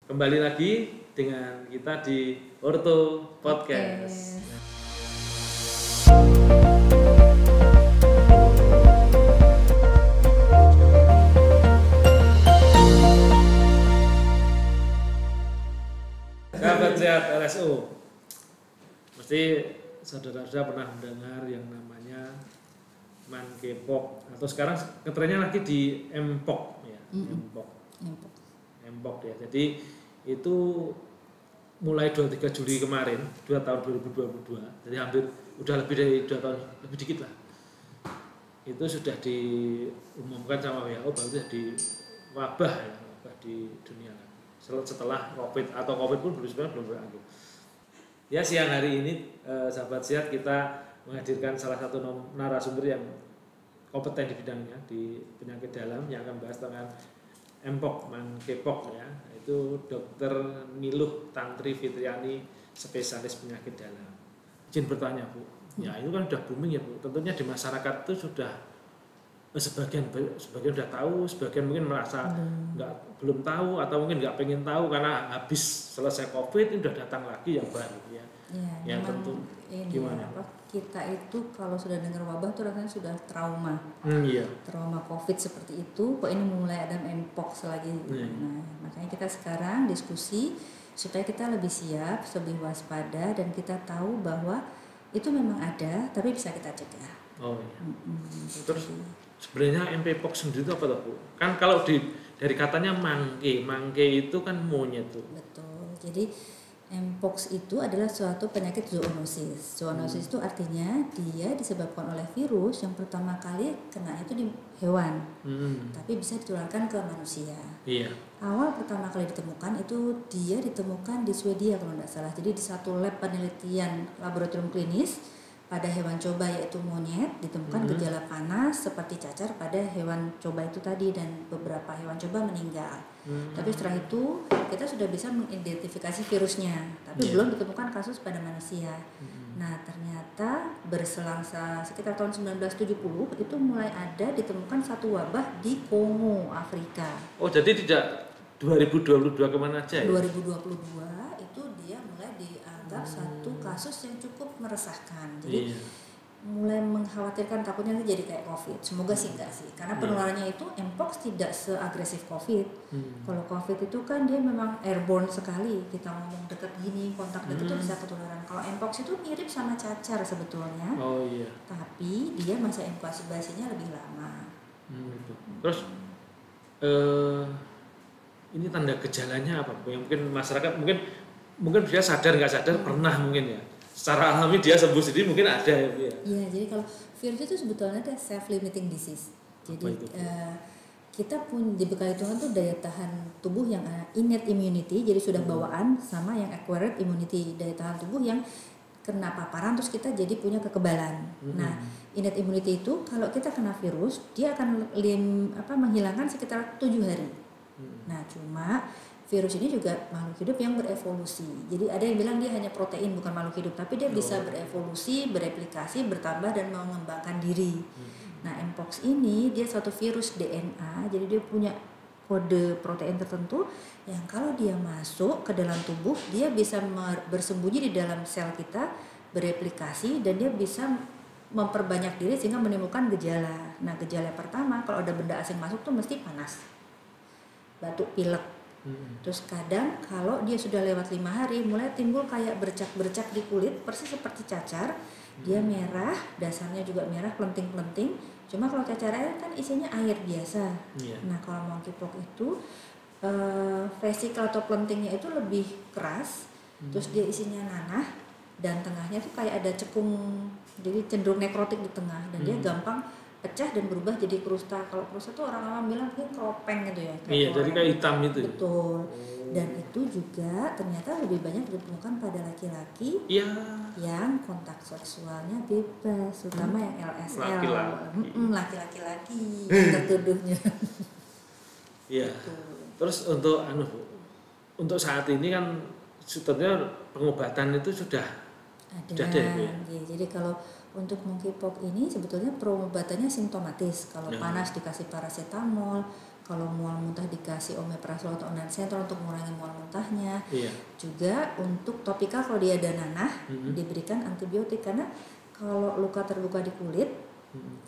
Kembali lagi dengan kita di Orto Podcast. Sahabat sehat LSO, mesti saudara-saudara pernah mendengar yang namanya monkeypox atau sekarang ngetrennya lagi di mpox ya, mpox ya. Jadi itu mulai 23 Juli kemarin, 2 tahun 2022, jadi hampir udah lebih dari 2 tahun, lebih dikit lah. Itu sudah diumumkan sama WHO bahwa itu jadi wabah ya, wabah di dunia setelah COVID atau COVID pun sebenarnya belum berakhir. Ya, siang hari ini sahabat sehat kita menghadirkan salah satu narasumber yang kompeten di bidangnya di penyakit dalam yang akan bahas tentang mpox, monkeypox ya. Itu Dr. Miluh Tantri Fitriani, spesialis penyakit dalam. Izin bertanya Bu, ya itu kan sudah booming ya Bu. Tentunya di masyarakat itu sudah sebagian sudah tahu, sebagian mungkin merasa belum tahu atau mungkin nggak pengen tahu karena habis selesai COVID ini sudah datang lagi yang baru ya. Ya, yang tentu gimana? Kita itu kalau sudah dengar wabah tuh rasanya sudah trauma. Iya. Trauma COVID seperti itu, kok ini mulai ada mpox lagi. Nah, makanya kita sekarang diskusi supaya kita lebih siap, lebih waspada dan kita tahu bahwa itu memang ada, tapi bisa kita cegah. Oh iya. Terus sebenarnya mpox sendiri itu apa tuh Bu? Kan kalau dari katanya monkey itu kan monyet tuh. Betul. Jadi mpox itu adalah suatu penyakit zoonosis. Zoonosis itu artinya dia disebabkan oleh virus yang pertama kali kena itu di hewan, tapi bisa ditularkan ke manusia. Iya. Awal pertama kali ditemukan itu dia ditemukan di Swedia kalau tidak salah. Jadi di satu lab penelitian laboratorium klinis pada hewan coba yaitu monyet ditemukan gejala panas seperti cacar pada hewan coba itu tadi dan beberapa hewan coba meninggal. Tapi setelah itu kita sudah bisa mengidentifikasi virusnya, tapi belum ditemukan kasus pada manusia. Nah ternyata berselang sekitar tahun 1970 itu mulai ada ditemukan satu wabah di Kongo, Afrika. Oh jadi tidak 2022 kemana aja ya? 2022 itu dia mulai dianggap satu kasus yang cukup meresahkan. Jadi mulai mengkhawatirkan, takutnya itu jadi kayak COVID. Semoga sih enggak sih, karena penularannya itu mpox tidak seagresif COVID. Kalau COVID itu kan dia memang airborne sekali, kita ngomong deket gini, kontak deket itu bisa ketularan. Kalau mpox itu mirip sama cacar sebetulnya. Oh iya. Tapi dia masa inkubasinya lebih lama. Terus ini tanda gejalanya apa? Yang mungkin masyarakat mungkin dia sadar nggak sadar pernah mungkin ya. Secara alami dia sembuh sendiri mungkin ada ya. Iya, jadi kalau virus itu sebetulnya ada self-limiting disease. Jadi kita pun dibekali Tuhan tuh daya tahan tubuh yang innate immunity, jadi sudah bawaan, sama yang acquired immunity, daya tahan tubuh yang kena paparan terus kita jadi punya kekebalan. Nah, innate immunity itu kalau kita kena virus dia akan menghilangkan sekitar 7 hari. Nah, cuma virus ini juga makhluk hidup yang berevolusi. Jadi ada yang bilang dia hanya protein bukan makhluk hidup, tapi dia bisa berevolusi, bereplikasi, bertambah dan mengembangkan diri. Nah, mpox ini dia suatu virus DNA, jadi dia punya kode protein tertentu yang kalau dia masuk ke dalam tubuh, dia bisa bersembunyi di dalam sel kita, bereplikasi dan dia bisa memperbanyak diri sehingga menimbulkan gejala. Nah, gejala pertama kalau ada benda asing masuk tuh mesti panas, batuk, pilek. Terus kadang kalau dia sudah lewat 5 hari mulai timbul kayak bercak-bercak di kulit persis seperti cacar. Dia merah, dasarnya juga merah, pelenting-pelenting. Cuma kalau cacar air kan isinya air biasa. Nah kalau monkeypox itu vesikel atau pelentingnya itu lebih keras. Terus dia isinya nanah dan tengahnya tuh kayak ada cekung, jadi cenderung nekrotik di tengah dan dia gampang pecah dan berubah jadi krusta. Kalau krusta tuh orang awam bilang mungkin keropeng gitu ya. Iya, jadi kayak hitam itu. Betul. Dan itu juga ternyata lebih banyak ditemukan pada laki-laki yang kontak seksualnya bebas, terutama yang LSL. Laki-laki tertuduhnya. Iya. Terus untuk saat ini kan sebetulnya pengobatan itu sudah ada ya. Jadi kalau untuk monkeypox ini sebetulnya pengobatannya simptomatis. Kalau panas dikasih paracetamol, kalau mual muntah dikasih omeprazol atau ondansetron untuk mengurangi mual muntah. misalnya. Juga untuk topikal kalau dia ada nanah diberikan antibiotik, karena kalau luka terbuka di kulit,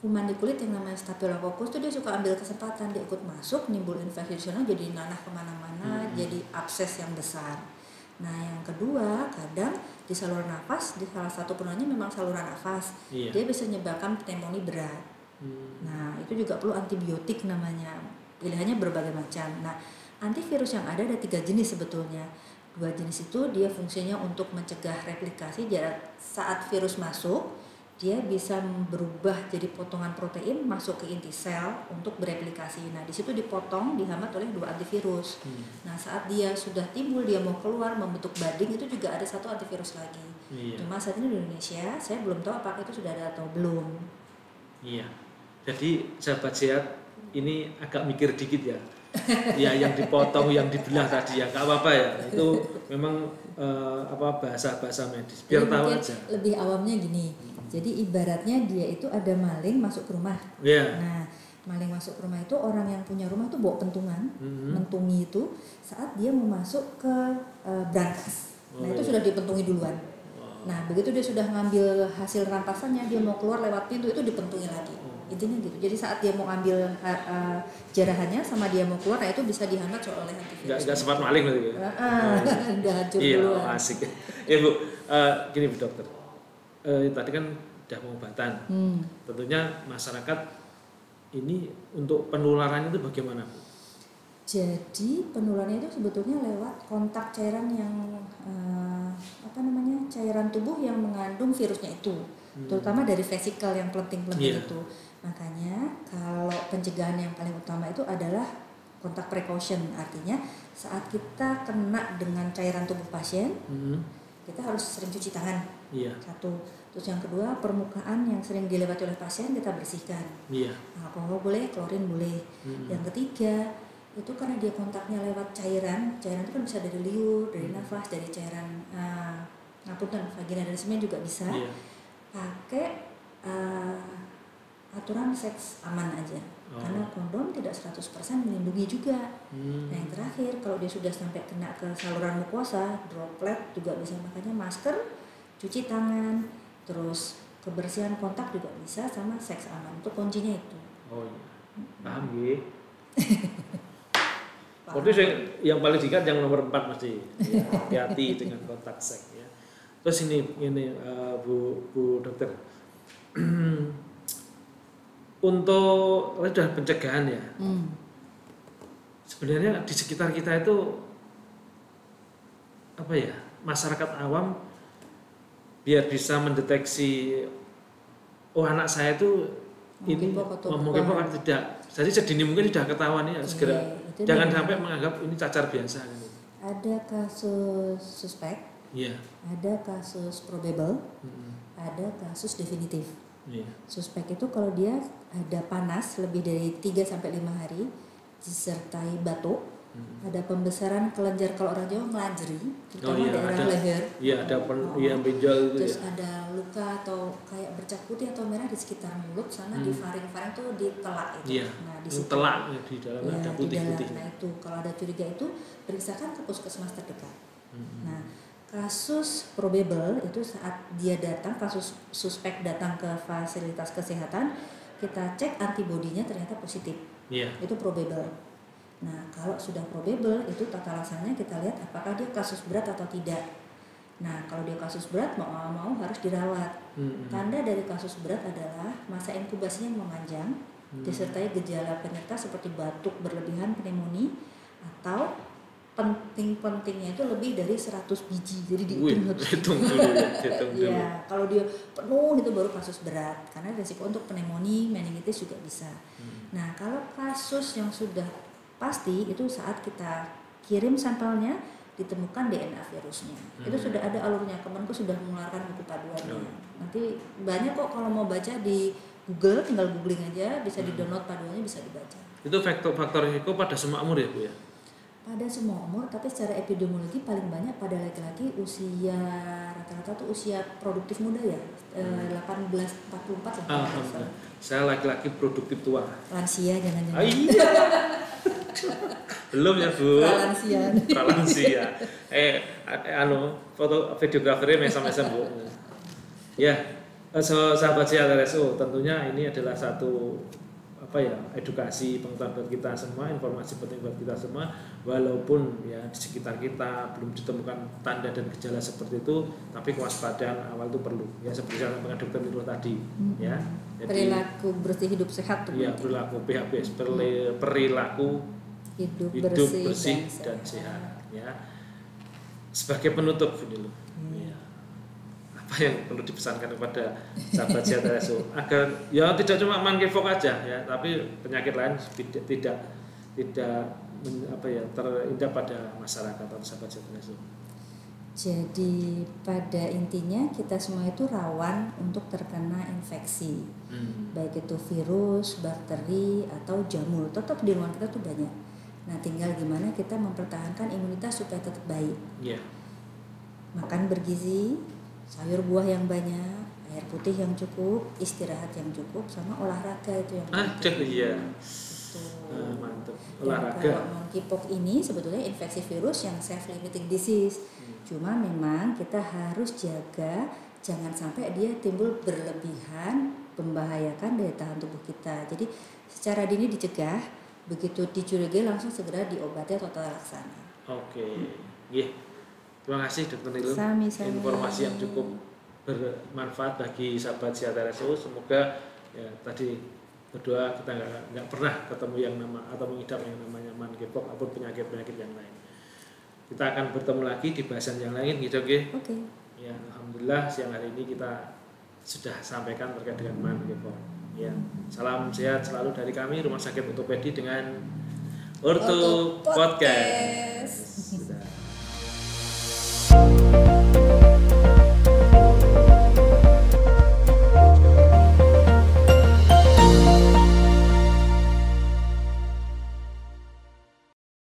kuman di kulit yang namanya Staphylococcus itu dia suka ambil kesempatan, dia ikut masuk, nimbul infeksi di sana, jadi nanah kemana-mana, jadi abses yang besar. Nah yang kedua, kadang di saluran nafas, di salah satu penularannya memang saluran nafas, dia bisa menyebabkan pneumonia berat. Nah itu juga perlu antibiotik namanya, pilihannya berbagai macam. Nah antivirus yang ada 3 jenis sebetulnya. 2 jenis itu dia fungsinya untuk mencegah replikasi, jadi saat virus masuk dia bisa berubah jadi potongan protein masuk ke inti sel untuk bereplikasi. Nah di situ dipotong, dihambat oleh 2 antivirus. Nah saat dia sudah timbul, dia mau keluar membentuk bading, itu juga ada 1 antivirus lagi. Cuma saat ini di Indonesia saya belum tahu apakah itu sudah ada atau belum. Iya. Jadi sahabat sehat ini agak mikir dikit ya. Ya yang dipotong, yang dibelah tadi ya, nggak apa-apa ya. Itu memang bahasa-bahasa medis. Biar tahu aja. Lebih awamnya gini. Jadi ibaratnya dia itu ada maling masuk ke rumah. Nah, maling masuk ke rumah itu orang yang punya rumah tuh bawa pentungan, mentungi itu saat dia mau masuk ke brankas. Nah, itu sudah dipentungi duluan. Nah, begitu dia sudah ngambil hasil rampasannya, dia mau keluar lewat pintu itu dipentungi lagi. Intinya gitu. Jadi saat dia mau ambil jarahannya sama dia mau keluar, nah itu bisa dihambat oleh antivirus. Nggak sempat maling berarti ya? Udah hancur Iya, duluan. asik. Ya Bu, gini Bu Dokter. Tadi kan udah pengobatan. Tentunya masyarakat ini untuk penularannya itu bagaimana Bu? Jadi penularannya itu sebetulnya lewat kontak cairan yang cairan tubuh yang mengandung virusnya itu, terutama dari vesikel yang pelenting-pelenting itu. Makanya kalau pencegahan yang paling utama itu adalah kontak precaution, artinya saat kita kena dengan cairan tubuh pasien, kita harus sering cuci tangan. Satu. Terus yang kedua, permukaan yang sering dilewati oleh pasien kita bersihkan. Alkohol boleh, klorin boleh. Yang ketiga, itu karena dia kontaknya lewat cairan itu kan bisa dari liur, dari nafas, dari cairan vagina dan semen juga bisa. Pakai aturan seks aman aja. Karena kondom tidak 100% melindungi juga. Nah yang terakhir, kalau dia sudah sampai kena ke saluran mukosa, droplet juga bisa, makanya masker, cuci tangan, terus kebersihan kontak juga bisa, sama seks aman. Itu kuncinya itu. Paham ya. Waktu yang paling diingat yang nomor 4 mesti hati-hati dengan kontak seks ya. Terus ini Bu Dokter. Untuk sudah pencegahan ya. Sebenarnya di sekitar kita itu masyarakat awam biar bisa mendeteksi anak saya itu ini mungkin tidak. Jadi sedini mungkin sudah ketahuan ya segera. Jangan sampai menganggap ini cacar biasa kan. Ada kasus suspek. Ada kasus probable. Ada kasus definitif. Suspek itu kalau dia ada panas lebih dari 3-5 hari disertai batuk, ada pembesaran kelenjar, kalau orang Jawa ngelanjeri, terutama daerah leher. Ada benjol itu. Terus ada luka atau kayak bercak putih atau merah di sekitar mulut sana, di faring-faring tuh ditelak itu. Nah, di situ telak di dalam ada putih-putih. Nah, itu kalau ada curiga itu periksakan ke puskesmas terdekat. Nah, kasus probable itu saat dia datang, kasus suspek datang ke fasilitas kesehatan, kita cek antibodinya ternyata positif. Itu probable. Nah, kalau sudah probable itu tata laksananya kita lihat apakah dia kasus berat atau tidak. Nah, kalau dia kasus berat mau harus dirawat. Tanda dari kasus berat adalah masa inkubasinya memanjang, disertai gejala penyerta seperti batuk berlebihan, pneumonia, atau penting-pentingnya itu lebih dari 100 biji. Jadi dihitung dulu. Ya, kalau dia penuh itu baru kasus berat, karena risiko untuk pneumonia, meningitis juga bisa. Nah, kalau kasus yang sudah pasti itu saat kita kirim sampelnya ditemukan DNA virusnya. Itu sudah ada alurnya, Kemenku sudah mengeluarkan buku paduannya. Nanti banyak kok kalau mau baca di Google, tinggal googling aja, bisa di-download paduannya, bisa dibaca. Itu faktor risiko pada semua umur ya Bu ya? Pada semua umur, tapi secara epidemiologi paling banyak pada laki-laki usia rata-rata tuh usia produktif muda ya, 18-44 lah. Saya laki-laki produktif tua. Lansia jangan-jangan. Iya. Belum ya Bu. Pralansia. Foto videografernya mesem-mesem Bu. Ya, sahabat sehat RSO, tentunya ini adalah satu edukasi pengetahuan buat kita semua, informasi penting buat kita semua, walaupun ya di sekitar kita belum ditemukan tanda dan gejala seperti itu, tapi kewaspadaan awal itu perlu ya, seperti yang dengan Dokter Nilo tadi ya. Jadi, perilaku bersih hidup sehat tuh ya, perilaku PHBS, perilaku hidup bersih dan sehat ya. Sebagai penutup ini loh. Apa yang perlu dipesankan kepada sahabat sehat RSO agar ya tidak cuma monkeypox aja ya, tapi penyakit lain tidak terindah pada masyarakat atau sahabat sehat RSO. Jadi pada intinya kita semua itu rawan untuk terkena infeksi, baik itu virus, bakteri atau jamur, tetap di ruangan kita tuh banyak. Nah tinggal gimana kita mempertahankan imunitas supaya tetap baik. Makan bergizi, sayur buah yang banyak, air putih yang cukup, istirahat yang cukup, sama olahraga itu yang penting. Iya. Mantap. Olahraga. Kalau monkeypox ini sebetulnya infeksi virus yang self-limiting disease. Cuma memang kita harus jaga jangan sampai dia timbul berlebihan, membahayakan daya tahan tubuh kita. Jadi secara dini dicegah, begitu dicurigai langsung segera diobati atau terlaksana. Oke. Terima kasih Dr. Nilo. Informasi yang cukup bermanfaat bagi sahabat sehat RSO. Semoga ya tadi berdua kita nggak pernah ketemu yang mengidap yang namanya monkeypox ataupun penyakit yang lain. Kita akan bertemu lagi di bahasan yang lain gitu, Oke. Ya, alhamdulillah siang hari ini kita sudah sampaikan terkait dengan monkeypox. Ya, salam sehat selalu dari kami Rumah Sakit Ortopedi dengan Orto Podcast.